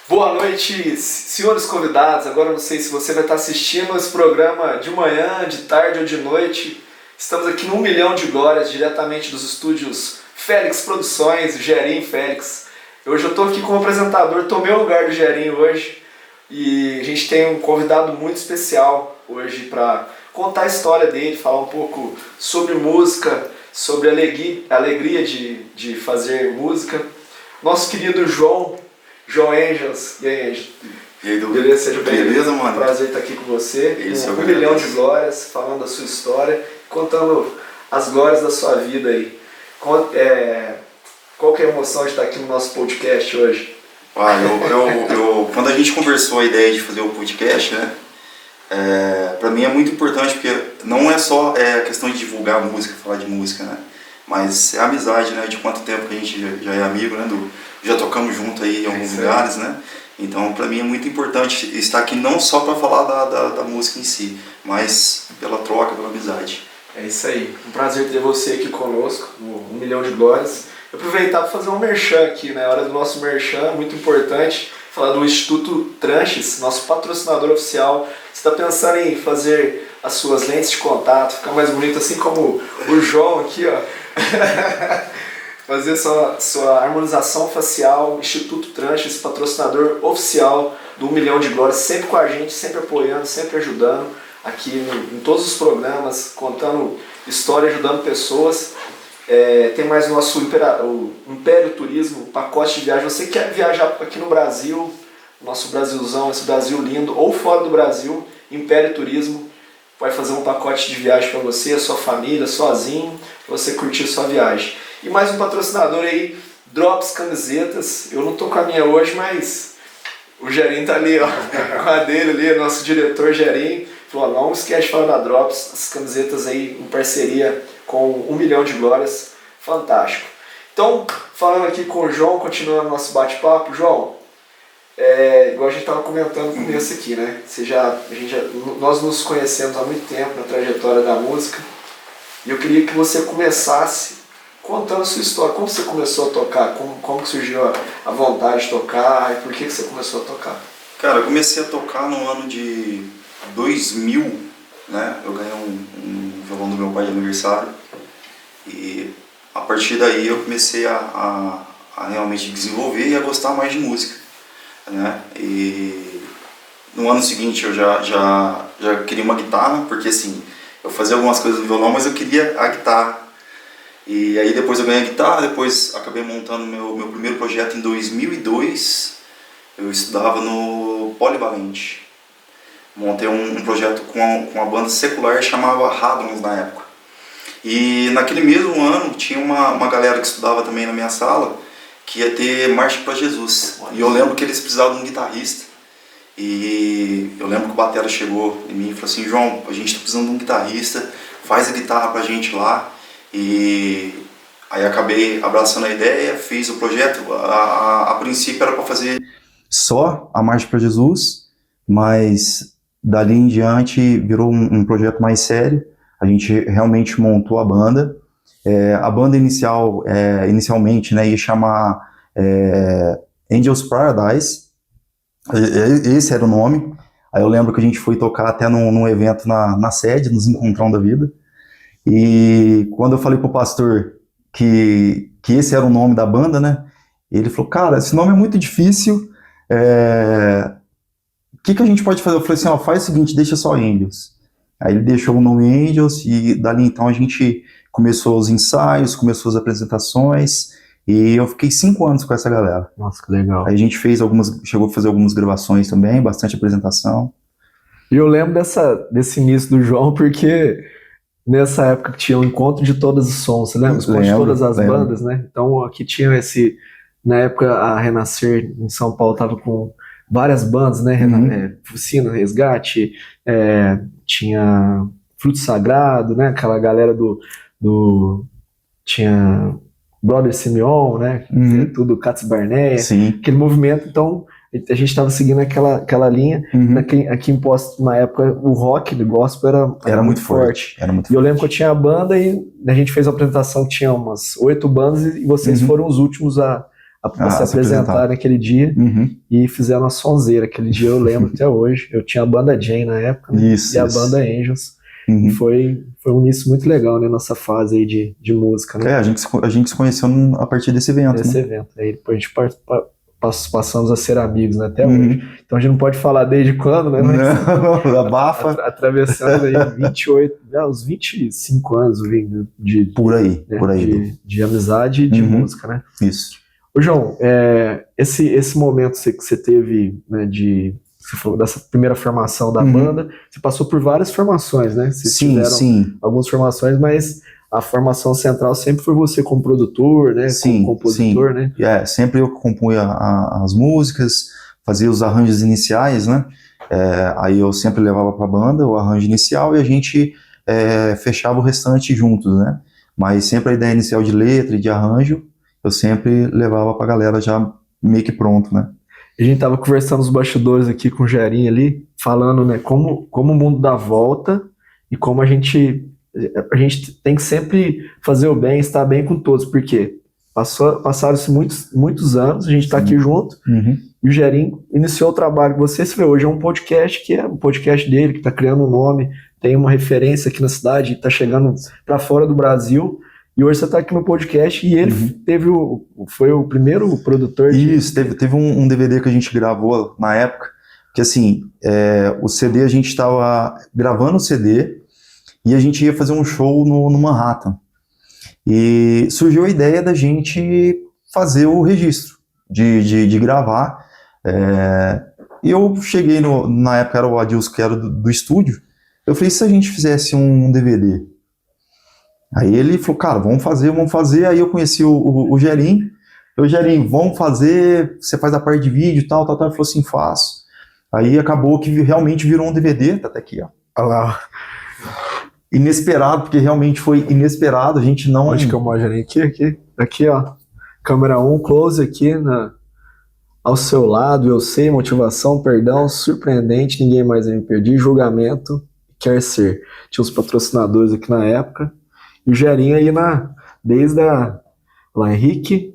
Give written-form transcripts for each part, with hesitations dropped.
Boa noite, senhores convidados. Agora eu não sei se você vai estar assistindo esse programa de manhã, de tarde ou de noite. Estamos aqui no 1 Milhão de Glórias, diretamente dos estúdios Félix Produções, Gerinho Félix. Hoje eu estou aqui como apresentador, tomei o lugar do Gerinho hoje. E a gente tem um convidado muito especial hoje para contar a história dele, falar um pouco sobre música, sobre a alegria de fazer música. Nosso querido João Angels. E aí, Angels? E aí, beleza? Seja bem-vindo. Beleza, mano? Prazer estar aqui com você. Isso, 1 milhão de glórias, falando da sua história, contando as glórias da sua vida aí. Qual que é a emoção de estar aqui no nosso podcast hoje? Quando a gente conversou a ideia de fazer o podcast, né? Pra mim é muito importante, porque não é só a questão de divulgar a música, falar de música, né? Mas é a amizade, né? De quanto tempo que a gente já é amigo, né? Já tocamos junto aí em alguns lugares, né? Então, pra mim é muito importante estar aqui não só pra falar da música em si, mas pela troca, pela amizade. É isso aí. Um prazer ter você aqui conosco, no 1 Milhão de Glórias. Eu aproveitar para fazer um merchan aqui, né? A hora do nosso merchan, muito importante. Falar do Instituto Tranches, nosso patrocinador oficial. Você está pensando em fazer as suas lentes de contato, ficar mais bonito, assim como o João aqui, ó. Fazer sua harmonização facial, Instituto Tranches, patrocinador oficial do 1 Milhão de Glórias, sempre com a gente, sempre apoiando, sempre ajudando aqui em todos os programas, contando história, ajudando pessoas. Tem mais o nosso o Império Turismo, pacote de viagem. Você quer viajar aqui no Brasil, nosso Brasilzão, esse Brasil lindo, ou fora do Brasil, Império Turismo vai fazer um pacote de viagem para você, a sua família, sozinho, para você curtir sua viagem. E mais um patrocinador aí, Drops Camisetas. Eu não tô com a minha hoje, mas o Gerinho tá ali, ó, com a dele ali, nosso diretor Gerinho. Falou, não esquece de falar da Drops, as camisetas aí em parceria com 1 Milhão de Glórias, fantástico. Então, falando aqui com o João, continuando nosso bate-papo, João, igual a gente estava comentando no começo aqui, né? Nós nos conhecemos há muito tempo na trajetória da música, e eu queria que você começasse contando a sua história. Como você começou a tocar? Como que surgiu a vontade de tocar? E por que você começou a tocar? Cara, eu comecei a tocar no ano de 2000, né? Eu ganhei um violão do meu pai de aniversário. E a partir daí eu comecei a realmente desenvolver e a gostar mais de música, né? E no ano seguinte eu já queria uma guitarra, porque assim, eu fazia algumas coisas no violão, mas eu queria a guitarra. E aí depois eu ganhei a guitarra, depois acabei montando meu primeiro projeto em 2002. Eu estudava no Polivalente. Montei um projeto com a banda secular, chamava Hadrons na época. E naquele mesmo ano tinha uma galera que estudava também na minha sala, que ia ter Marcha para Jesus. E eu lembro que eles precisavam de um guitarrista. E eu lembro que o batera chegou em mim e falou assim, João, a gente está precisando de um guitarrista, faz a guitarra pra gente lá. E aí acabei abraçando a ideia, fiz o projeto. A princípio era para fazer só a Marcha para Jesus, mas dali em diante virou um projeto mais sério. A gente realmente montou a banda. A banda inicialmente, né, ia chamar Angels Paradise. Esse era o nome. Aí eu lembro que a gente foi tocar até num evento na sede, nos Encontrão da Vida. E quando eu falei pro pastor que esse era o nome da banda, né, ele falou, cara, esse nome é muito difícil, o que a gente pode fazer? Eu falei assim, faz o seguinte, deixa só Angels. Aí ele deixou o nome Angels e dali então a gente começou os ensaios, começou as apresentações e eu fiquei 5 anos com essa galera. Nossa, que legal. Aí a gente chegou a fazer algumas gravações também, bastante apresentação. E eu lembro desse início do João porque nessa época que tinha o Encontro de Todos os Sons, você lembra? O Encontro de Todas as Bandas, né? Então aqui tinha na época a Renascer em São Paulo estava com várias bandas, né? Fucina, Resgate, tinha Fruto Sagrado, né? Aquela galera tinha Brother Simeon, né? Tudo Cats Barneia, aquele movimento. Então a gente estava seguindo aquela linha. Aqui em Poços, na época, o rock do gospel era muito forte. E eu lembro que eu tinha a banda e a gente fez uma apresentação que tinha umas 8 bandas e vocês foram os últimos a pra se apresentar naquele dia, e fizeram uma sonzeira. Aquele dia eu lembro até hoje. Eu tinha a banda Jane na época, né? A banda Angels. E foi um início muito legal, né? Nossa fase aí de música, né? A gente se conheceu a partir desse evento. Aí depois a gente passamos a ser amigos, né? Até hoje. Então a gente não pode falar desde quando, né? Não, abafa. Atravessando aí uns 25 anos de por aí. De amizade e de música, né? Isso. Ô, João, esse momento que você teve, né, você falou dessa primeira formação da banda, você passou por várias formações, né? Vocês tiveram algumas formações, mas a formação central sempre foi você como produtor, né? Como compositor, né? Sempre eu compunha as músicas, fazia os arranjos iniciais, né? Aí eu sempre levava para a banda o arranjo inicial e a gente fechava o restante juntos, né? Mas sempre a ideia inicial de letra e de arranjo eu sempre levava para a galera já meio que pronto, né? A gente tava conversando nos bastidores aqui com o Gerinho ali, falando, né, como o mundo dá volta e como a gente tem que sempre fazer o bem, estar bem com todos, porque passaram-se muitos anos, a gente está aqui junto, e o Gerinho iniciou o trabalho com você vê, hoje é um podcast que é um podcast dele, que está criando um nome, tem uma referência aqui na cidade, está chegando para fora do Brasil. E hoje você está aqui no podcast e ele foi o primeiro produtor. Isso, teve um DVD que a gente gravou na época, que assim, o CD, a gente estava gravando o CD e a gente ia fazer um show no Manhattan. E surgiu a ideia da gente fazer o registro, de gravar. E eu cheguei, na época era o Adilson, que era do estúdio, eu falei, e se a gente fizesse um DVD? Aí ele falou, cara, vamos fazer. Aí eu conheci o Gerinho. Gerinho, vamos fazer, você faz a parte de vídeo e tal. Ele falou assim, faço. Aí acabou que realmente virou um DVD, tá até aqui, ó. Olha lá. Inesperado, porque realmente foi inesperado, a gente não... Onde que eu mostro, Gerinho? Aqui, ó. Câmera 1, close aqui, ao seu lado, eu sei, motivação, perdão, surpreendente, ninguém mais vai me perder, julgamento, quer ser. Tinha os patrocinadores aqui na época. E o Gerinho aí desde lá Henrique,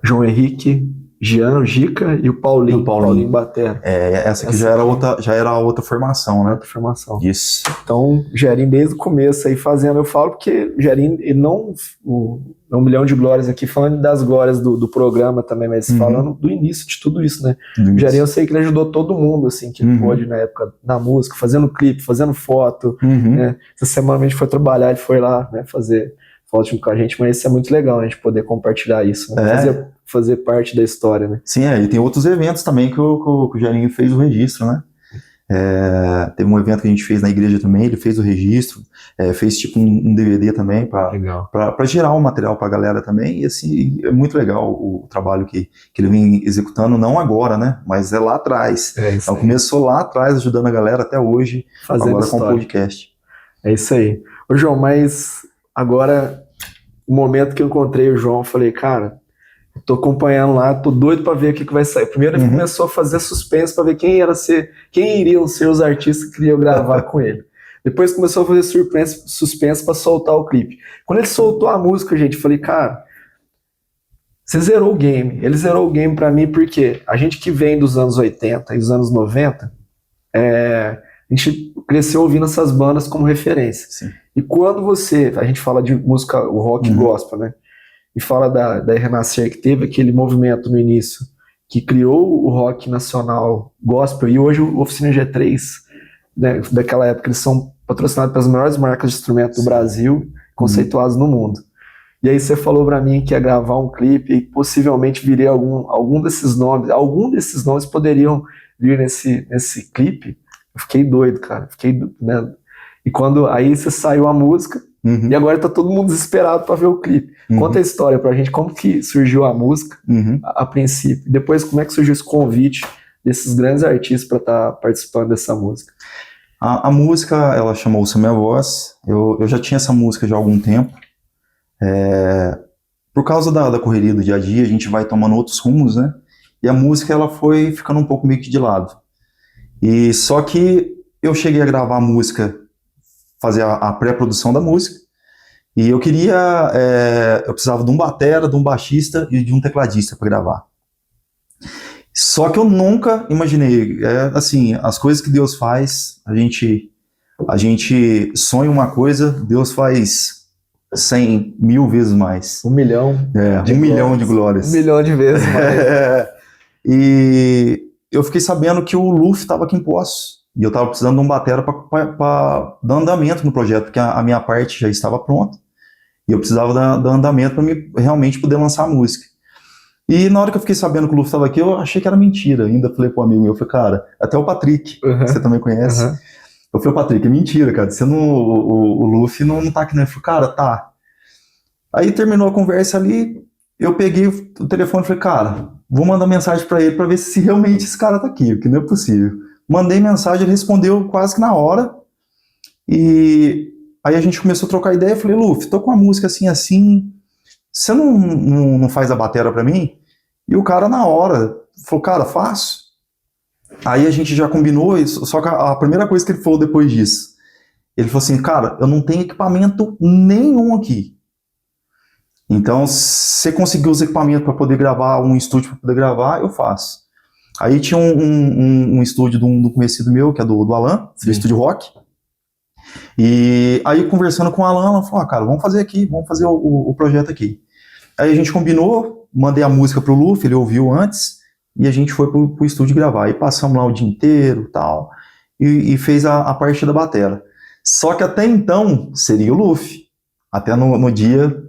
João Henrique, Jean, Gica e o Paulinho Batera. Essa aqui já era outra formação, né? Outra formação. Isso. Então, o Gerinho desde o começo aí fazendo, eu falo porque o Gerinho, ele não, um milhão de glórias aqui, falando das glórias do programa também, mas falando do início de tudo isso, né? O Gerinho, eu sei que ele ajudou todo mundo, assim, que ele pôde na época, na música, fazendo clipe, fazendo foto, né? Essa semana a gente foi trabalhar, ele foi lá, né, fazer foto junto com a gente, mas isso é muito legal, a gente poder compartilhar isso, né? Fazer parte da história, né? Sim, e tem outros eventos também que o Gerinho fez o registro, né? Teve um evento que a gente fez na igreja também, ele fez o registro, fez tipo um DVD também para gerar um material para a galera também, e assim, é muito legal o trabalho que ele vem executando, não agora, né, mas lá atrás. Então começou lá atrás, ajudando a galera até hoje, fazendo agora história. Com o podcast. É isso aí. Ô João, mas agora, o momento que eu encontrei o João, eu falei, cara, tô acompanhando lá, tô doido pra ver o que vai sair. Primeiro ele começou a fazer suspense pra ver quem iriam ser os artistas que queriam gravar com ele. Depois começou a fazer suspense pra soltar o clipe. Quando ele soltou a música, gente, eu falei, cara, você zerou o game. Ele zerou o game pra mim porque a gente que vem dos anos 80 e dos anos 90, a gente cresceu ouvindo essas bandas como referência. Sim. E quando a gente fala de música, o rock gospel, né? E fala da Renascer, que teve aquele movimento no início, que criou o rock nacional gospel, e hoje o Oficina G3, né, daquela época, eles são patrocinados pelas melhores marcas de instrumento do Brasil, conceituados no mundo. E aí você falou pra mim que ia gravar um clipe e possivelmente viria algum desses nomes poderiam vir nesse clipe. Eu fiquei doido, cara. Né? E quando aí você saiu a música, e agora tá todo mundo desesperado para ver o clipe. Conta a história pra gente, como que surgiu a música a princípio, depois como é que surgiu esse convite desses grandes artistas para estar participando dessa música. A música, ela chamou Ouça Minha Voz. Eu já tinha essa música já há algum tempo. Por causa da correria do dia a dia, a gente vai tomando outros rumos, né? E a música, ela foi ficando um pouco meio que de lado. E só que eu cheguei a gravar a música, fazer a pré-produção da música, E eu queria, eu precisava de um batera, de um baixista e de um tecladista para gravar. Só que eu nunca imaginei, assim, as coisas que Deus faz, a gente sonha uma coisa, Deus faz 100, 1000 vezes mais. 1 milhão. 1 milhão de glórias. 1 milhão de vezes mais. E eu fiquei sabendo que o Luffy estava aqui em Poços. E eu estava precisando de um batera para dar andamento no projeto, porque a minha parte já estava pronta. E eu precisava dar andamento para realmente poder lançar a música. E na hora que eu fiquei sabendo que o Luffy estava aqui, eu achei que era mentira. Ainda falei pro amigo meu, eu falei, cara, até o Patrick, que você também conhece. Eu falei, Patrick, é mentira, cara. Você não, o Luffy não tá aqui, né? Eu falei, cara, tá. Aí terminou a conversa ali, eu peguei o telefone e falei, cara, vou mandar mensagem para ele para ver se realmente esse cara tá aqui, porque não é possível. Mandei mensagem, ele respondeu quase que na hora. E aí a gente começou a trocar ideia. Eu falei, Luffy, tô com uma música assim, assim. Você não faz a batera pra mim? E o cara na hora falou, cara, faço. Aí a gente já combinou isso, só que a primeira coisa que ele falou depois disso, ele falou assim, cara, eu não tenho equipamento nenhum aqui. Então, se você conseguir os equipamentos para poder gravar, um estúdio para poder gravar, eu faço. Aí tinha um estúdio de um conhecido meu, que é do Alan, do Estúdio Rock. E aí, conversando com o Alan, ela falou, cara, vamos fazer aqui, vamos fazer o projeto aqui. Aí a gente combinou, mandei a música pro Luffy, ele ouviu antes, e a gente foi pro estúdio gravar. Aí passamos lá o dia inteiro tal, e fez a parte da batera. Só que até então, seria o Luffy. Até no dia...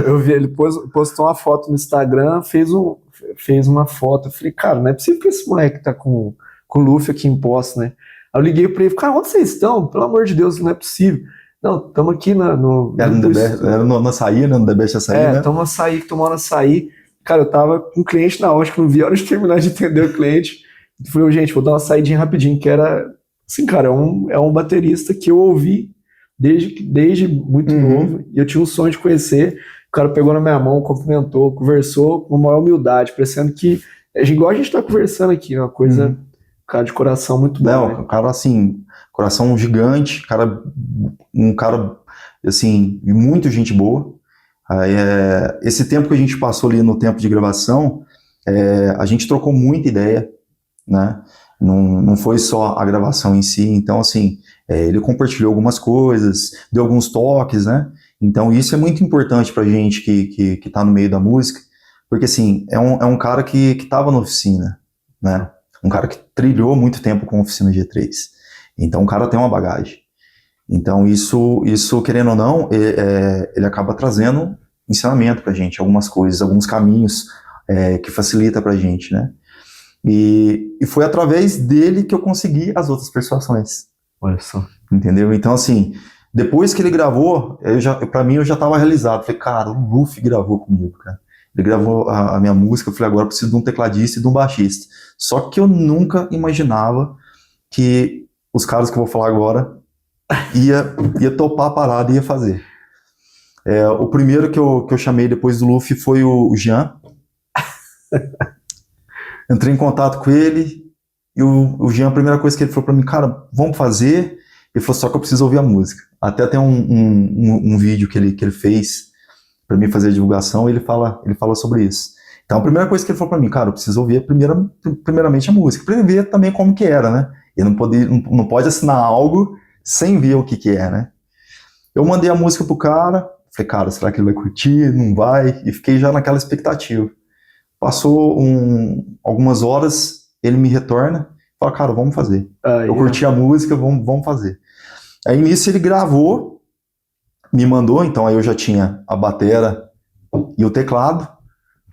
Eu vi, ele postou uma foto no Instagram, fez uma foto. Eu falei, cara, não é possível que esse moleque tá com o Luffy aqui em Poços, né? Aí eu liguei pra ele, cara, onde vocês estão? Pelo amor de Deus, não é possível. Não, estamos aqui era no açaí, né? No The Best Açaí, né? Estamos tomando açaí. Cara, eu tava com um cliente na hora, acho que não vi a hora de terminar de atender o cliente. Eu falei, gente, vou dar uma saidinha rapidinho, que era... Assim, cara, é um baterista que eu ouvi desde muito novo, e eu tinha um sonho de conhecer. O cara pegou na minha mão, cumprimentou, conversou com a maior humildade, parecendo que, igual a gente tá conversando aqui, uma coisa, cara, de coração muito bom. Não, né? Cara, assim, coração gigante, um cara, assim, muito gente boa. Aí, esse tempo que a gente passou ali no tempo de gravação, a gente trocou muita ideia, né? Não foi só a gravação em si, então, assim, ele compartilhou algumas coisas, deu alguns toques, né? Então, isso é muito importante pra gente que tá no meio da música, porque, assim, é um cara que tava na oficina, né? Um cara que trilhou muito tempo com a oficina G3. Então, o cara tem uma bagagem. Então, isso querendo ou não, ele acaba trazendo ensinamento pra gente, algumas coisas, alguns caminhos que facilita pra gente, né? E foi através dele que eu consegui as outras persuasões. Olha só. Entendeu? Então, assim, depois que ele gravou, pra mim eu já tava realizado. Falei, cara, o Luffy gravou comigo, cara. Ele gravou a minha música, eu falei, agora eu preciso de um tecladista e de um baixista. Só que eu nunca imaginava que os caras que eu vou falar agora ia topar a parada e ia fazer. O primeiro que eu chamei depois do Luffy foi o Jean. Entrei em contato com ele e o Jean, a primeira coisa que ele falou pra mim, cara, vamos fazer. Ele falou, só que eu preciso ouvir a música. Até tem um vídeo que ele fez pra mim fazer a divulgação, ele fala sobre isso. Então a primeira coisa que ele falou pra mim, cara, eu preciso ouvir primeiramente a música, pra ele ver também como que era, né? Ele não pode assinar algo sem ver o que é, né? Eu mandei a música pro cara, falei, cara, será que ele vai curtir? Não vai? E fiquei já naquela expectativa. Passou algumas horas, ele me retorna, fala, cara, vamos fazer. Eu curti a música, vamos fazer. Aí nisso ele gravou, me mandou, então aí eu já tinha a batera e o teclado.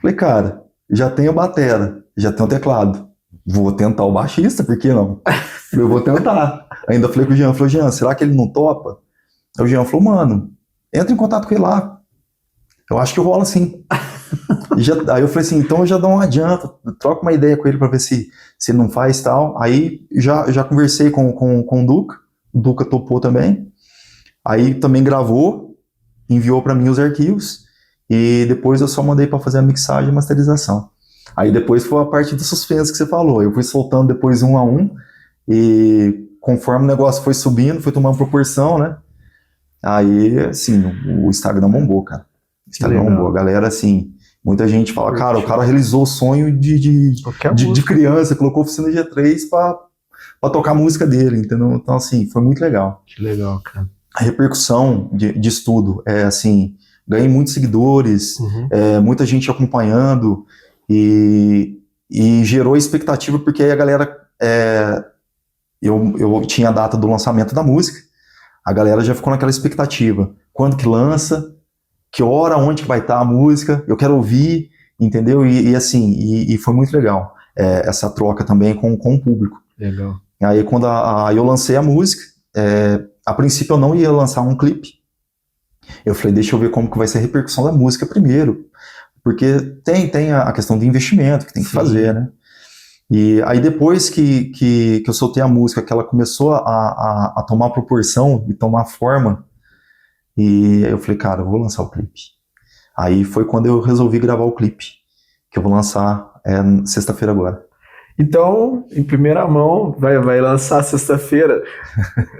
Falei, cara, já tenho a batera, já tenho o teclado. Vou tentar o baixista, por que não? Eu vou tentar. Ainda falei com o Jean, Jean, será que ele não topa? Aí o Jean falou, mano, entra em contato com ele lá. Eu acho que rola sim. Aí eu falei assim, então eu já dou um adianto, troco uma ideia com ele pra ver se ele não faz tal. Aí já conversei com o Duca topou também. Aí também gravou, enviou pra mim os arquivos e depois eu só mandei pra fazer a mixagem e masterização. Aí depois foi a parte do suspense que você falou, eu fui soltando depois um a um e conforme o negócio foi subindo, foi tomando proporção, né? Aí, assim, o Instagram bombou, cara. O Instagram bombou. A galera, assim, muita gente fala, cara, o cara realizou o sonho de criança, colocou oficina G3 pra tocar a música dele, entendeu? Então, assim, foi muito legal. Que legal, cara. A repercussão de estudo é, assim, ganhei muitos seguidores, muita gente acompanhando e gerou expectativa, porque aí a galera, eu tinha a data do lançamento da música, a galera já ficou naquela expectativa, quando que lança, que hora, onde que vai estar a música, eu quero ouvir, entendeu? E foi muito legal essa troca também com o público. Legal. Aí quando eu lancei a música, a princípio eu não ia lançar um clipe, eu falei, deixa eu ver como que vai ser a repercussão da música primeiro, porque tem a questão do investimento que tem que fazer, né? E aí depois que eu soltei a música, que ela começou a tomar proporção e tomar forma, e eu falei, cara, eu vou lançar o clipe. Aí foi quando eu resolvi gravar o clipe, que eu vou lançar sexta-feira agora. Então, em primeira mão, vai lançar sexta-feira,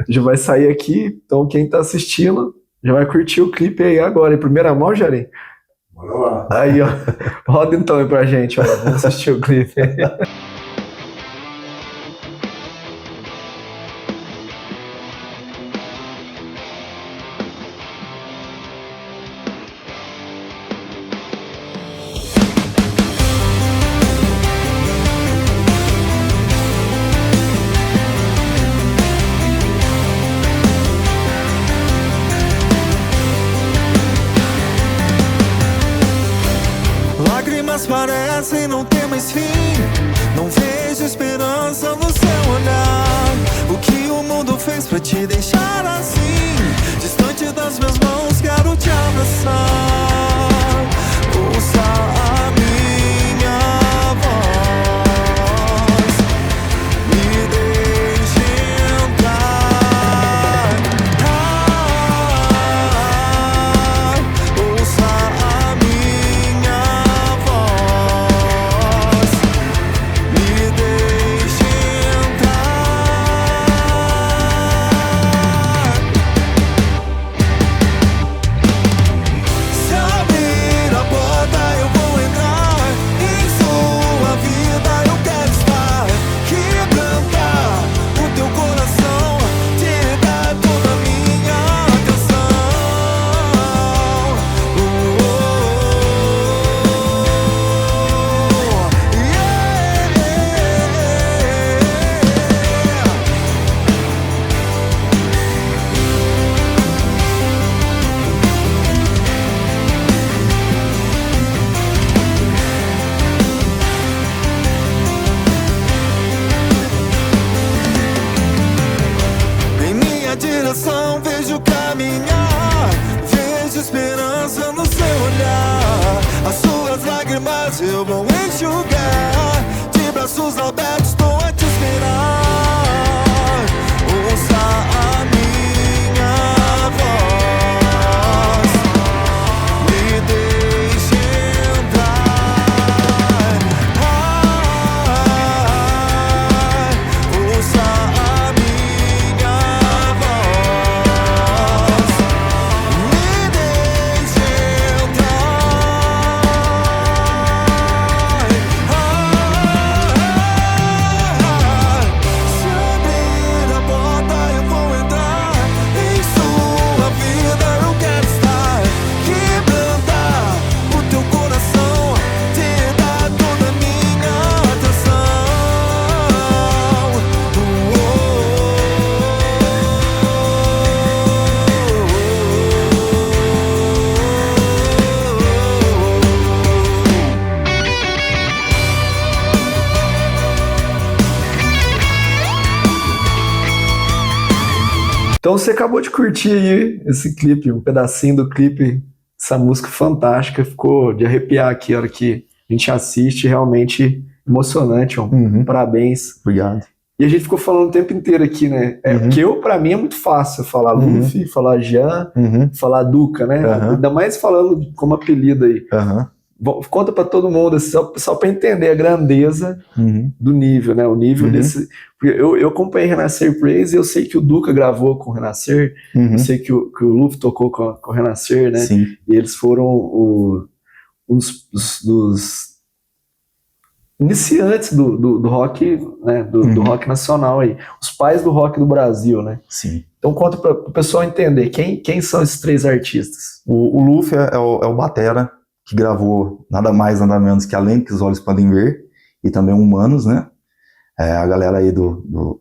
já vai sair aqui, então quem tá assistindo já vai curtir o clipe aí agora, em primeira mão, Jarim? Bora lá. Aí, ó, roda então aí pra gente, ó, vamos assistir o clipe. Parecem não ter mais fim. Não vejo esperança no seu olhar. O que o mundo fez pra te deixar assim? Distante das minhas mãos, quero te abraçar. Ouça a minha voz, me deixe entrar. Ouça a minha voz, me deixe entrar. Se abrir a porta eu vou entrar. Em sua vida eu quero estar. Quebrantar o teu coração, te dar toda a minha atenção. Em minha direção vejo caminhar, vejo esperança no seu olhar. As suas lágrimas eu vou enxugar, de braços abertos estou a te esperar. Ouça a minha voz, me deixe entrar. Ouça a minha voz, me deixe entrar. Se abrir a porta eu vou entrar. Em sua vida eu quero estar. Quebrantar o teu coração, te dar toda a minha atenção. Então você acabou de curtir aí esse clipe, um pedacinho do clipe, essa música fantástica, ficou de arrepiar aqui a hora que a gente assiste, realmente emocionante, ó. Parabéns. Obrigado. E a gente ficou falando o tempo inteiro aqui, né? Porque pra mim é muito fácil falar Luffy, falar Jean, falar Duca, né? Ainda mais falando como apelido aí. conta pra todo mundo, assim, só pra entender a grandeza do nível, né? O nível desse. Porque eu acompanhei Renascer Praise e eu sei que o Duca gravou com o Renascer, eu sei que o Luffy tocou com o Renascer, né? Sim. E eles foram dos iniciantes do rock, né? Do rock nacional aí. Os pais do rock do Brasil, né? Sim. Então conta para o pessoal entender quem são esses 3 artistas. O Luffy é o batera, que gravou nada mais, nada menos que Além que os Olhos Podem Ver, e também Humanos, né? A galera aí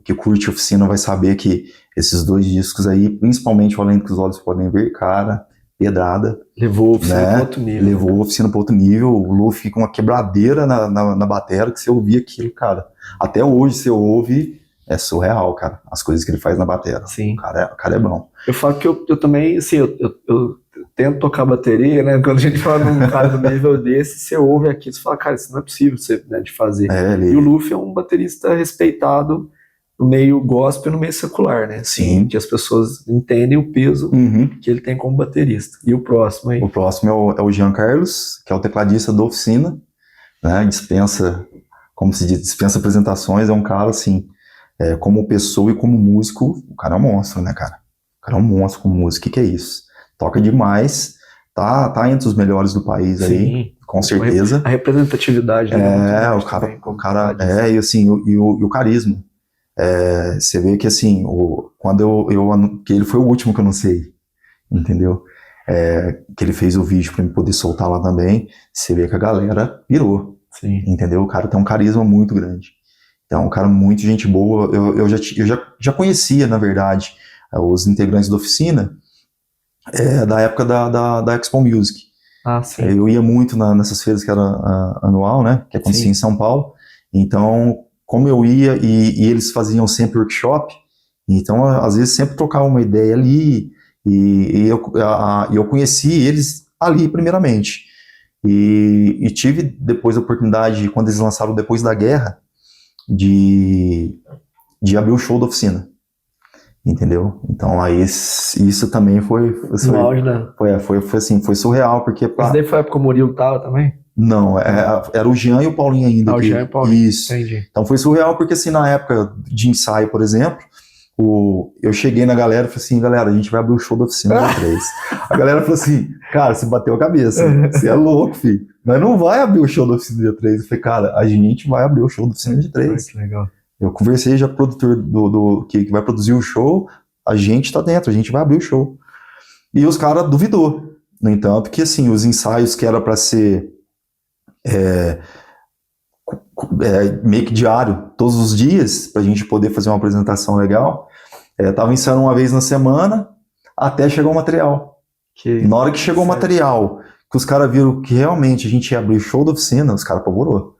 que curte Oficina vai saber que esses 2 discos aí, principalmente o Além que os Olhos Podem Ver, cara, pedrada. Levou a Oficina para outro nível. Levou a Oficina para outro nível. O Luffy com uma quebradeira na batera, que você ouvia aquilo, cara. Até hoje você ouve, é surreal, cara, as coisas que ele faz na batera. Sim. O cara é bom. Eu falo que eu também, assim, eu tento tocar bateria, né? Quando a gente fala num cara do nível desse, você ouve aqui, você fala, cara, isso não é possível né, de fazer. E o Luffy é um baterista respeitado no meio gospel e no meio secular, né? Sim. Que as pessoas entendem o peso que ele tem como baterista. E o próximo aí? O próximo é o Jean Carlos, que é o tecladista da Oficina, né? Dispensa, como se diz, dispensa apresentações, é um cara, assim, como pessoa e como músico, o cara é um monstro, né, cara? O cara é um monstro como músico, o que é isso? Toca demais, tá entre os melhores do país. Sim. Aí, com certeza. A representatividade. O cara, e assim, o carisma. Você vê que assim, quando que ele foi o último que eu anunciei, entendeu? Que ele fez o vídeo pra eu poder soltar lá também, você vê que a galera pirou. Sim. Entendeu? O cara tem um carisma muito grande. Então, é um cara muito gente boa. Eu já conhecia, na verdade, os integrantes da Oficina, da época da Expo Music. Ah, sim. Eu ia muito nessas feiras que era anual, né? Que acontecia em São Paulo. Então, como eu ia e eles faziam sempre workshop, então, às vezes, sempre trocava uma ideia ali e eu conheci eles ali, primeiramente. E tive depois a oportunidade, quando eles lançaram Depois da Guerra, de abrir o show da Oficina. Entendeu? Então aí isso também foi assim, foi surreal, porque... Mas daí foi a época que o Murilo tava também? Não, era o Jean e o Paulinho ainda. O Jean e o Paulinho, isso. Entendi. Então foi surreal, porque assim, na época de ensaio, por exemplo, eu cheguei na galera e falei assim, galera, a gente vai abrir o show da Oficina dia 3. A galera falou assim, cara, você bateu a cabeça, você é louco, filho. Mas não vai abrir o show da Oficina dia 3. Eu falei, cara, a gente vai abrir o show da Oficina dia 3. Que legal. Eu conversei já com o produtor que vai produzir o show, a gente tá dentro, a gente vai abrir o show. E os caras duvidou. No entanto, que assim, os ensaios que era para ser meio que diário, todos os dias, pra gente poder fazer uma apresentação legal, tava ensaiando uma vez na semana, até chegar o material. Na hora que chegou o material, que os caras viram que realmente a gente ia abrir o show da Oficina, os caras apavorou.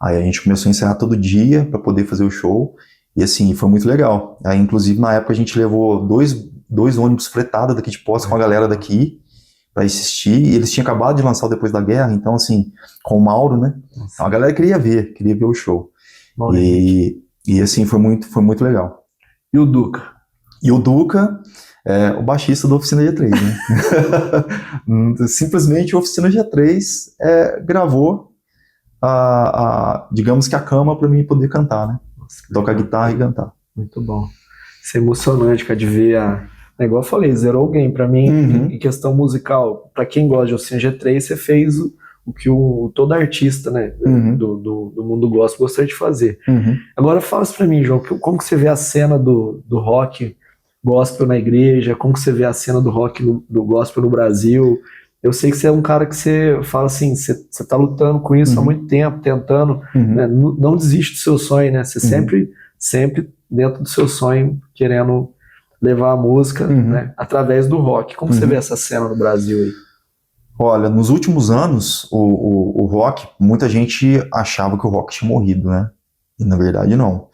Aí a gente começou a ensaiar todo dia para poder fazer o show, e assim, foi muito legal. Aí, inclusive, na época a gente levou dois ônibus fretados daqui de Poços com a galera daqui para assistir, e eles tinham acabado de lançar o Depois da Guerra, então assim, com o Mauro, né? Então a galera queria ver o show. E assim, foi muito legal. E o Duca? E o Duca o baixista da Oficina G3, né? Simplesmente a Oficina G3 gravou digamos que a cama para mim poder cantar, né? Tocar guitarra e cantar. Muito bom. Isso é emocionante, cara, de ver igual eu falei, zerou o game. Pra mim, em questão musical, pra quem gosta de Oficina G3, você fez o que todo artista, né, do mundo gospel gostaria de fazer. Agora fala isso pra mim, João, como que você vê a cena do rock gospel na igreja, como que você vê a cena do rock do gospel no Brasil? Eu sei que você é um cara que você fala assim, você tá lutando com isso há muito tempo, tentando, né, não desiste do seu sonho, né? Você sempre dentro do seu sonho, querendo levar a música, né, através do rock. Como você vê essa cena no Brasil aí? Olha, nos últimos anos, o rock, muita gente achava que o rock tinha morrido, né? E na verdade não.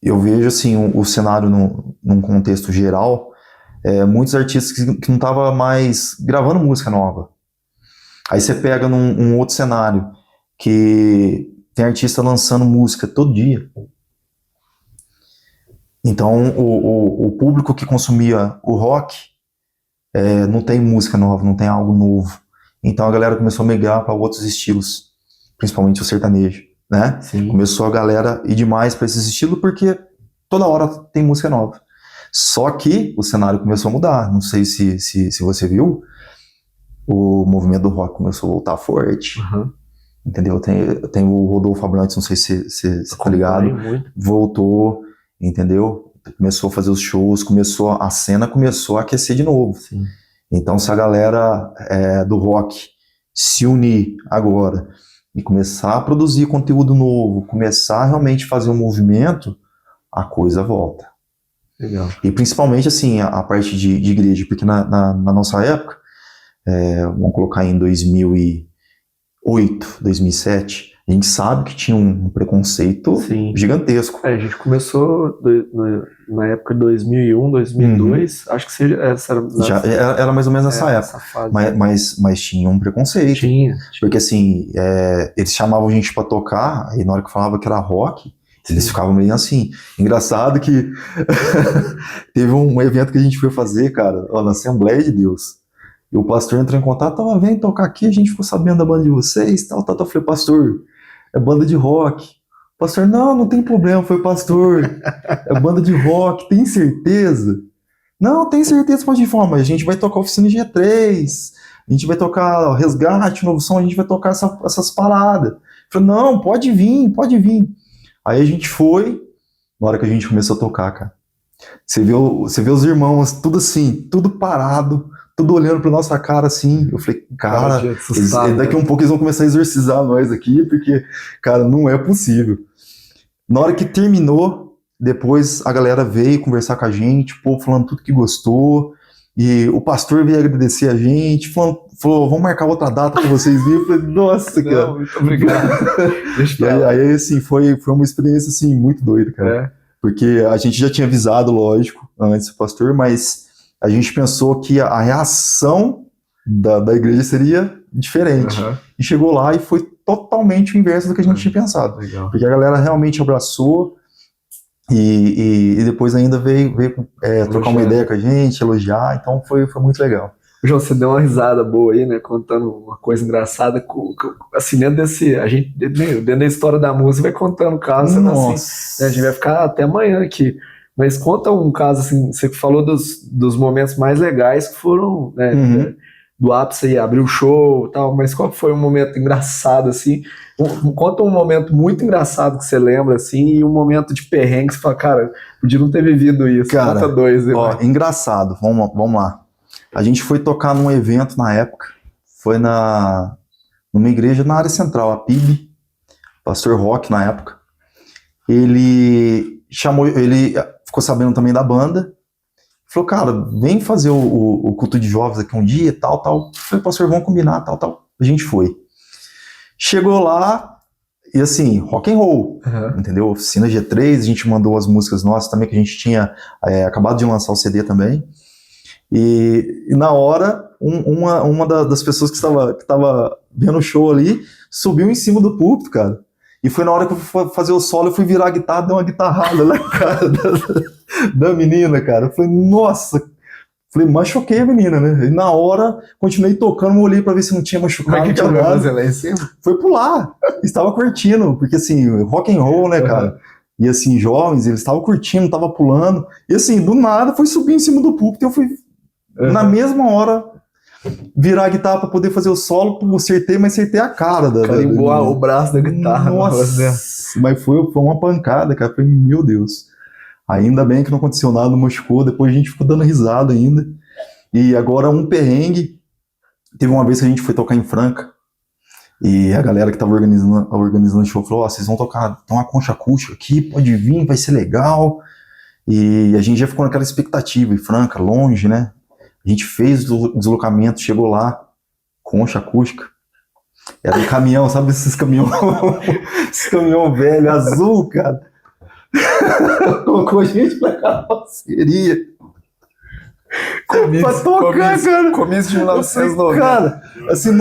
Eu vejo assim, o cenário num contexto geral, muitos artistas que não estavam mais gravando música nova. Aí você pega num outro cenário, que tem artista lançando música todo dia. Então, o público que consumia o rock não tem música nova, não tem algo novo. Então a galera começou a migrar para outros estilos, principalmente o sertanejo, né? Sim. Começou a galera ir demais para esses estilos porque toda hora tem música nova. Só que o cenário começou a mudar. Não sei se você viu, o movimento do rock começou a voltar forte. Uhum. Entendeu? Tem o Rodolfo Abrantes, não sei se você tá ligado. Muito. Voltou, entendeu? Começou a fazer os shows, a cena começou a aquecer de novo. Sim. Então, se a galera do rock se unir agora e começar a produzir conteúdo novo, começar a realmente fazer um movimento, a coisa volta. Legal. E principalmente, assim, a parte de igreja, porque na nossa época, vamos colocar em 2008, 2007, a gente sabe que tinha um preconceito Sim. gigantesco. A gente começou na época de 2001, 2002, acho que essa era mais ou menos nessa época. Fase. Mas tinha um preconceito. Tinha. Porque assim, eles chamavam a gente pra tocar, e na hora que falava que era rock, eles ficavam meio assim. Engraçado que teve um evento que a gente foi fazer, cara, na Assembleia de Deus. E o pastor entrou em contato, vem tocar aqui, a gente ficou sabendo da banda de vocês, tal. Eu falei, pastor, é banda de rock. O pastor, não tem problema, foi pastor. É banda de rock, tem certeza? Não, tem certeza, pode ir, mas a gente vai tocar Oficina G3, a gente vai tocar Resgate, Novo Som, a gente vai tocar essas paradas. Eu falei, não, pode vir. Aí a gente foi, na hora que a gente começou a tocar, cara, você vê os irmãos, tudo assim, tudo parado, tudo olhando pra nossa cara assim. Eu falei, cara, daqui a um pouco eles vão começar a exorcizar nós aqui, porque, cara, não é possível. Na hora que terminou, depois a galera veio conversar com a gente, o povo falando tudo que gostou, e o pastor veio agradecer a gente, falou, vamos marcar outra data pra vocês virem. Eu falei, nossa, cara. Muito obrigado. Aí, assim, foi uma experiência, assim, muito doida, cara. Porque a gente já tinha avisado, lógico, antes do pastor, mas a gente pensou que a reação da igreja seria diferente. Uhum. E chegou lá e foi totalmente o inverso do que a gente tinha pensado. Legal. Porque a galera realmente abraçou e depois ainda veio trocar uma ideia com a gente, elogiar. Então foi muito legal. João, você deu uma risada boa aí, né? Contando uma coisa engraçada. Assim, dentro da história da música, vai contando casos. Nossa. Assim, né? A gente vai ficar até amanhã aqui. Mas conta um caso, assim, você falou dos momentos mais legais que foram, né, do ápice aí, abrir o show e tal, mas qual foi um momento engraçado, assim? Conta um momento muito engraçado que você lembra, assim, e um momento de perrengue que você fala, cara, podia não ter vivido isso. Cara, conta dois. Engraçado, vamos lá. A gente foi tocar num evento na época, foi numa igreja na área central, a PIB, pastor Rock na época. Ele ficou sabendo também da banda, falou, cara, vem fazer o culto de jovens aqui um dia, tal. Eu falei, pastor, vamos combinar, tal. A gente foi. Chegou lá, e assim, rock and roll, entendeu? Oficina G3, a gente mandou as músicas nossas também, que a gente tinha acabado de lançar o CD também. E na hora, uma das pessoas que estava vendo o show ali, subiu em cima do púlpito, cara. E foi na hora que eu fui fazer o solo, eu fui virar a guitarra, deu uma guitarrada na cara da menina, cara. Eu falei, nossa. Falei, machuquei a menina, né? E na hora, continuei tocando, olhei pra ver se não tinha machucado. Como é que não tinha nada. lá em cima? Foi pular. Estava curtindo, porque assim, rock and roll, né, cara? E assim, jovens, eles estavam curtindo, estavam pulando. E assim, do nada, foi subir em cima do púlpito e eu fui, na mesma hora, virar a guitarra pra poder fazer o solo, mas acertei a cara carimbou o braço da guitarra. Nossa, mas foi uma pancada, cara. Foi, meu Deus. Ainda bem que não aconteceu nada, não machucou. Depois a gente ficou dando risada ainda. E agora um perrengue. Teve uma vez que a gente foi tocar em Franca e a galera que tava organizando o show falou, vocês vão tocar, tem uma concha acústica aqui, pode vir, vai ser legal. E a gente já ficou naquela expectativa, em Franca, longe, né? A gente fez o deslocamento, chegou lá, concha acústica. Era um caminhão, sabe esses caminhão? Esse caminhão velho, azul, cara. Colocou a gente pra carroceria. Pra tocar, cara. Começo de 1990. Cara, assim,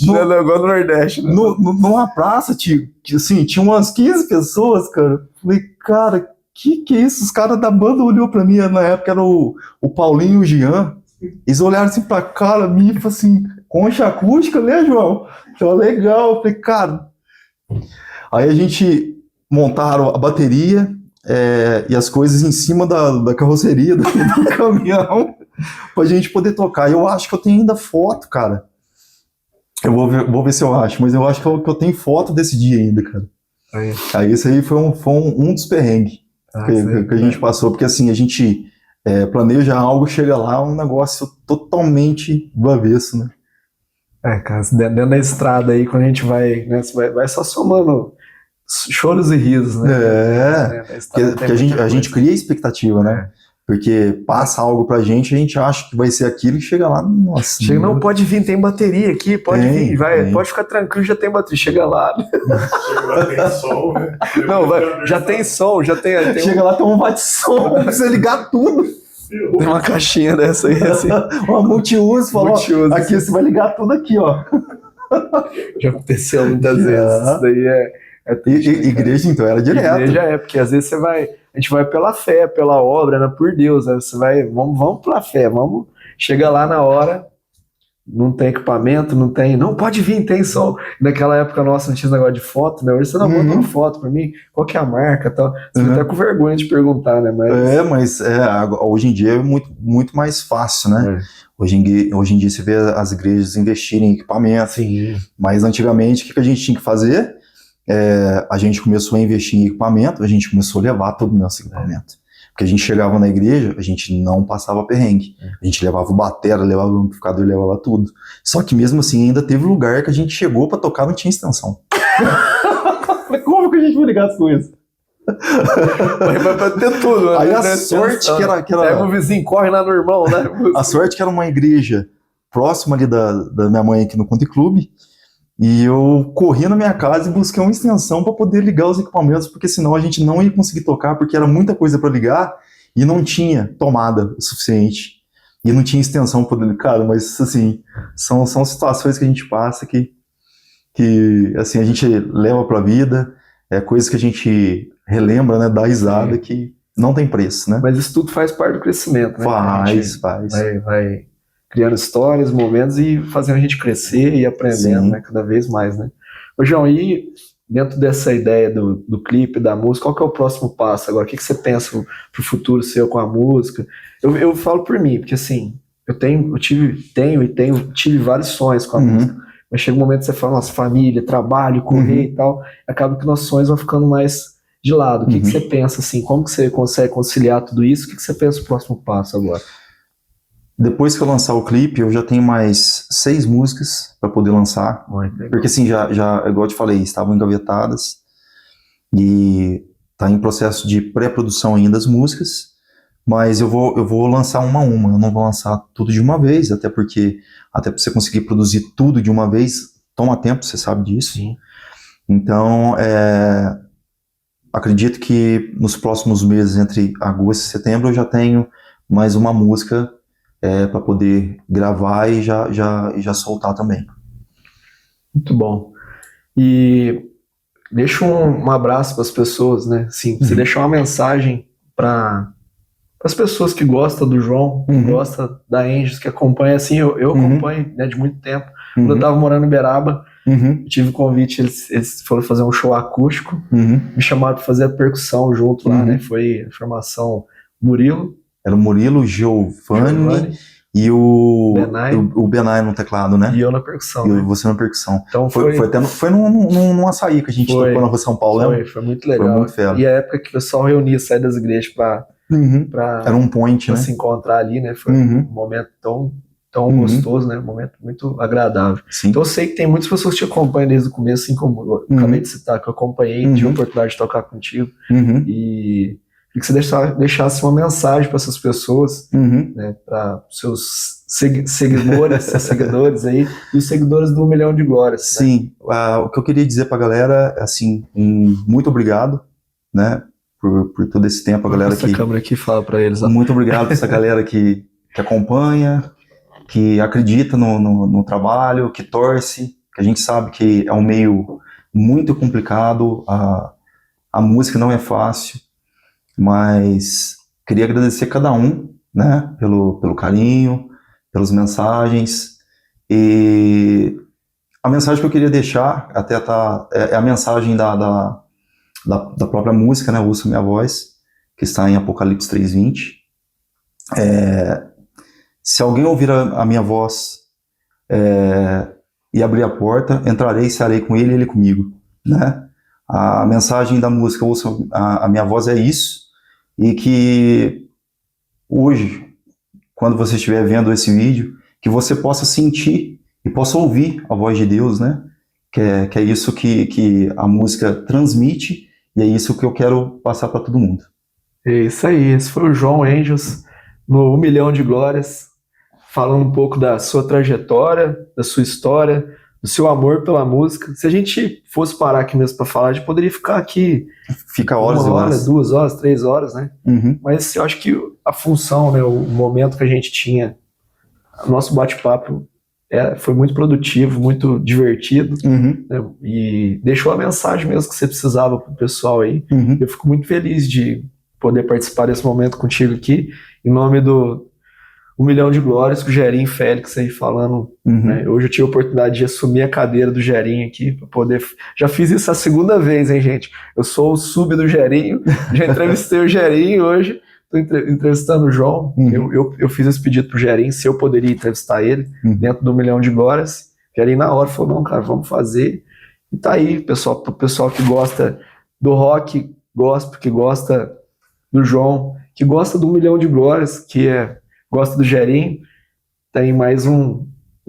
igual no Nordeste, né? Numa praça, assim, tinha umas 15 pessoas, cara. Falei, cara, que é isso? Os caras da banda olhou pra mim, na época era o Paulinho e o Jean. Eles olharam assim pra cara minha e falaram assim, concha acústica, né, João? Então, legal. Eu falei, cara... Aí a gente montaram a bateria e as coisas em cima da carroceria do caminhão pra gente poder tocar. Eu acho que eu tenho ainda foto, cara. Eu vou ver se eu acho, mas eu acho que eu tenho foto desse dia ainda, cara. Aí esse aí foi um dos perrengues que a gente passou, porque assim, a gente planeja algo, chega lá, um negócio totalmente do avesso, né? Cara, dentro da estrada aí, quando a gente vai, né, você vai só somando choros e risos, né? Porque a gente cria expectativa, né? Porque passa algo pra gente, a gente acha que vai ser aquilo e chega lá, nossa. Chega, não, pode vir, tem bateria aqui, pode vir, pode ficar tranquilo, já tem bateria, chega lá. Chega lá, tem som, né? Não, já tem som, já tem chega lá, tem um bate-som, precisa ligar tudo. Tem uma caixinha dessa aí, assim. Uma multiuso, falou, aqui você vai ligar tudo aqui, ó. Já aconteceu muitas vezes, isso daí igreja, então, era direto. Igreja porque às vezes a gente vai pela fé, pela obra, né, por Deus, aí você vai, vamos pela fé, chega lá na hora, não tem equipamento, não pode vir, tem som. Naquela época nossa não tinha esse negócio de foto, né, hoje você não manda uma foto pra mim, qual que é a marca e tal, você fica até com vergonha de perguntar, né, mas hoje em dia é muito, muito mais fácil, né, Hoje em dia você vê as igrejas investirem em equipamento. Sim. Mas antigamente o que a gente tinha que fazer? A gente começou a investir em equipamento, a gente começou a levar todo o nosso equipamento. Porque a gente chegava na igreja, a gente não passava perrengue. A gente levava o batera, levava o amplificador, levava tudo. Só que mesmo assim ainda teve lugar que a gente chegou pra tocar, não tinha extensão. Como que a gente vai ligar as coisas? Vai ter tudo, né? Aí a sorte que era... Pega o vizinho, corre lá no irmão, né? A sorte que era uma igreja próxima ali da minha mãe aqui no Country Club. E eu corri na minha casa e busquei uma extensão para poder ligar os equipamentos, porque senão a gente não ia conseguir tocar, porque era muita coisa para ligar e não tinha tomada o suficiente. E não tinha extensão para poder... Cara, mas assim, são situações que a gente passa que assim, a gente leva para a vida, coisas que a gente relembra, né, dá risada, que não tem preço, né? Mas isso tudo faz parte do crescimento, né? Faz. Vai criando histórias, momentos e fazendo a gente crescer e aprendendo, né, cada vez mais, né? Ô, João, e dentro dessa ideia do clipe, da música, qual que é o próximo passo agora? O que você pensa pro futuro seu com a música? Eu falo por mim, porque assim, eu tive vários sonhos com a música, mas chega um momento que você fala, nossa, família, trabalho, correr e tal, acaba que nossos sonhos vão ficando mais de lado. O que você pensa, assim, como que você consegue conciliar tudo isso? O que você pensa no próximo passo agora? Depois que eu lançar o clipe, eu já tenho mais 6 músicas para poder lançar. Porque assim, já, igual eu te falei, estavam engavetadas e tá em processo de pré-produção ainda as músicas, mas eu vou lançar uma a uma, eu não vou lançar tudo de uma vez, até para você conseguir produzir tudo de uma vez, toma tempo, você sabe disso. Sim. Então, acredito que nos próximos meses, entre agosto e setembro, eu já tenho mais uma música para poder gravar e já soltar também. Muito bom. E deixa um abraço para as pessoas, né? Assim, você deixar uma mensagem para as pessoas que gostam do João, que gostam da Angels, que acompanham, assim, eu acompanho, né, de muito tempo. Quando eu estava morando em Uberaba, eu tive o convite, eles foram fazer um show acústico, me chamaram para fazer a percussão junto lá, né? Foi a formação Murilo. Era o Murilo, Giovanni e o Benai no teclado, né? E eu na percussão. E você na percussão. Então foi num açaí que a gente tocou na Rua São Paulo, né? Foi muito legal. Foi muito fera. E a época que o pessoal reunia, sair das igrejas para era um point, né? se encontrar ali, né? Foi um momento tão gostoso, né? Um momento muito agradável. Sim. Então eu sei que tem muitas pessoas que te acompanham desde o começo, assim como eu acabei de citar, que eu acompanhei, tive a oportunidade de tocar contigo. E que você deixasse uma mensagem para essas pessoas, né, para seus seguidores aí, e os seguidores do 1 Milhão de Glórias. Sim, né? O que eu queria dizer para a galera, assim, muito obrigado, né, por todo esse tempo, a galera essa câmera aqui fala para eles. Muito obrigado para essa galera que acompanha, que acredita no trabalho, que torce, que a gente sabe que é um meio muito complicado, a música não é fácil, mas queria agradecer cada um, né, pelo carinho, pelas mensagens, E a mensagem que eu queria deixar, até é a mensagem da própria música, né? Ouça Minha Voz, que está em Apocalipse 3:20. Se alguém ouvir a minha voz e abrir a porta, entrarei e cearei com ele e ele comigo, né? A mensagem da música Ouça a Minha Voz é isso, e que hoje, quando você estiver vendo esse vídeo, que você possa sentir e possa ouvir a voz de Deus, né? Que é isso que a música transmite, e é isso que eu quero passar para todo mundo. É isso aí, esse foi o João Angels no 1 Milhão de Glórias, falando um pouco da sua trajetória, da sua história, do seu amor pela música. Se a gente fosse parar aqui mesmo para falar, a gente poderia ficar aqui Fica horas e horas. 2 horas, 3 horas, né? Uhum. Mas eu acho que a função, né, o momento que a gente tinha, o nosso bate-papo foi muito produtivo, muito divertido, Uhum. né, e deixou a mensagem mesmo que você precisava pro pessoal aí. Uhum. Eu fico muito feliz de poder participar desse momento contigo aqui, em nome do 1 Milhão de Glórias, com o Gerinho Félix aí falando, Uhum. né? Hoje eu tive a oportunidade de assumir a cadeira do Gerinho aqui, para poder... Já fiz isso a segunda vez, hein, gente? Eu sou o sub do Gerinho, já entrevistei o Gerinho hoje, estou entrevistando o João. Uhum. Eu fiz esse pedido pro Gerinho, se eu poderia entrevistar ele, Uhum. dentro do 1 Milhão de Glórias. O Gerinho na hora falou, não, cara, vamos fazer. E tá aí, pessoal, pro pessoal que gosta do rock, gospel, que gosta do João, que gosta do 1 Milhão de Glórias, gosta do Gerinho, tem mais um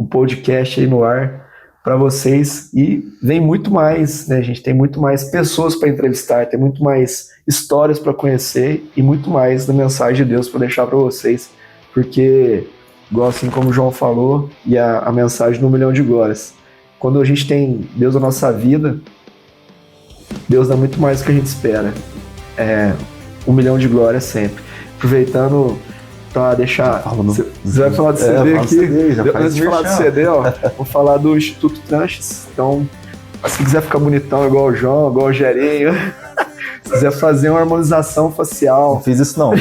podcast aí no ar para vocês, e vem muito mais, né, gente? Tem muito mais pessoas para entrevistar, tem muito mais histórias para conhecer e muito mais da mensagem de Deus para deixar para vocês, porque, igual assim como o João falou, e a mensagem do 1 Milhão de Glórias, quando a gente tem Deus na nossa vida, Deus dá muito mais do que a gente espera. 1 Milhão de Glórias sempre. Aproveitando para deixar... Você vai falar do CD aqui? Antes de falar do CD, ó, vou falar do Instituto Tranches. Então, se quiser ficar bonitão igual o João, igual o Gerinho, se quiser fazer uma harmonização facial... Não fiz isso, não.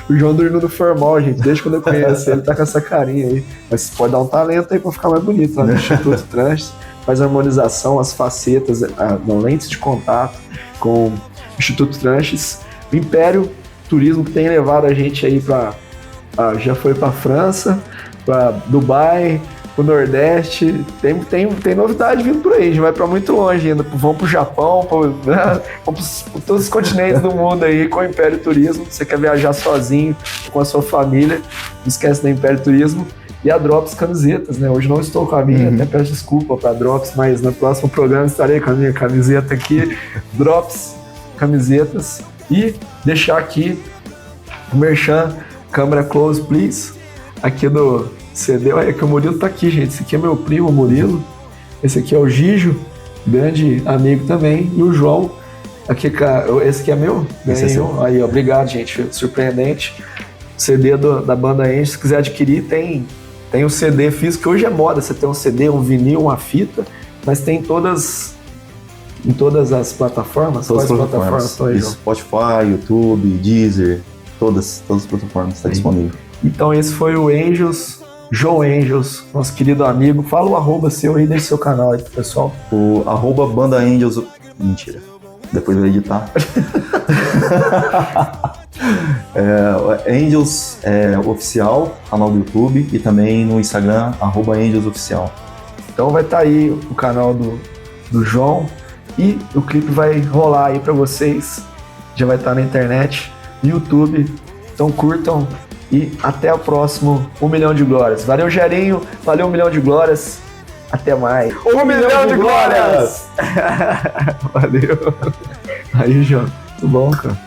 O João dormiu no formal, gente. Desde quando eu conheço ele, tá com essa carinha aí. Mas pode dar um talento aí pra ficar mais bonito lá no Instituto Tranches. Faz a harmonização, as facetas, lentes de contato com o Instituto Tranches. O Império Turismo, que tem levado a gente aí já foi pra França, pra Dubai, pro Nordeste. Tem novidade vindo por aí, a gente vai pra muito longe ainda. Vamos pro Japão, vamos pra todos os continentes do mundo aí com o Império Turismo. Você quer viajar sozinho, com a sua família, não esquece da Império Turismo. E a Drops Camisetas, né? Hoje não estou com a minha, até peço desculpa pra Drops, mas no próximo programa estarei com a minha camiseta aqui. Drops Camisetas. E deixar aqui o merchan, câmera close, please, aqui do CD. Olha que o Murilo tá aqui, gente. Esse aqui é meu primo, o Murilo. Esse aqui é o Gijo, grande amigo também. E o João, aqui, esse aqui é meu. Esse é seu. Aí, obrigado, gente. Surpreendente. CD da banda Angels. Se quiser adquirir, tem o CD físico, que hoje é moda. Você tem um CD, um vinil, uma fita, mas tem em todas as plataformas. Todas as plataformas estão aí, João? Spotify, YouTube, Deezer, todas as plataformas está disponível. Então esse foi o Angels, João Angels, nosso querido amigo. Fala o arroba seu aí, deixa seu canal aí pro pessoal. O arroba Banda Angels... Mentira, depois eu vou editar. Angels Oficial, canal do YouTube, e também no Instagram, arroba Angels Oficial. Então vai estar aí o canal do João, e o clipe vai rolar aí pra vocês. Já vai estar na internet, no YouTube. Então curtam e até o próximo 1 Milhão de Glórias. Valeu, Gerinho. Valeu, 1 Milhão de Glórias. Até mais. 1 milhão de glórias! Valeu. Aí, João. Muito bom, cara.